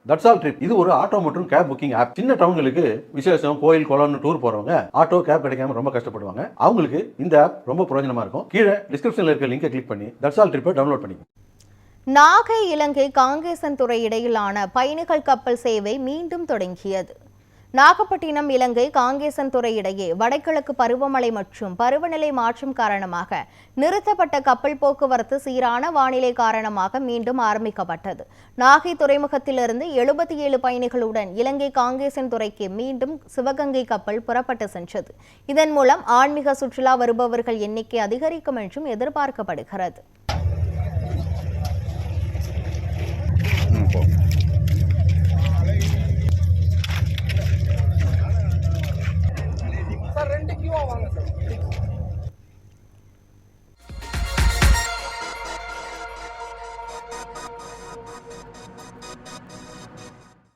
That's all trip இது ஒரு auto மற்றும் கேப் புக்கிங் ஆப். சின்ன டவுன்களுக்கு விசேஷம், கோயில், குளம்னு டூர் போறவங்க ஆட்டோ கேப் கிடைக்காம ரொம்ப கஷ்டப்படுவாங்க. அவங்களுக்கு இந்த ஆப் ரொம்ப பிரயோஜனமா இருக்கும். கீழே டிஸ்கிரிப்ஷன்ல இருக்க லிங்கை கிளிக் பண்ணி தட்ஸ் ஆல் ட்ரிப்பை டவுன்லோட் பண்ணிக்கோங்க. நாகை இலங்கை காங்கேசன்துறை இடையிலான பயணிகள் கப்பல் சேவை மீண்டும் தொடங்கியது. நாகப்பட்டினம் இலங்கை காங்கேசன்துறை இடையே வடகிழக்கு பருவமழை மற்றும் பருவநிலை மாற்றம் காரணமாக நிறுத்தப்பட்ட கப்பல் போக்குவரத்து சீரான வானிலை காரணமாக மீண்டும் ஆரம்பிக்கப்பட்டது. நாகை துறைமுகத்திலிருந்து 77 பயணிகளுடன் இலங்கை காங்கேசன்துறைக்கு மீண்டும் சிவகங்கை கப்பல் புறப்பட்டு சென்றது. இதன் மூலம் ஆன்மீக சுற்றுலா வருபவர்கள் எண்ணிக்கை அதிகரிக்கும் என்றும் எதிர்பார்க்கப்படுகிறது.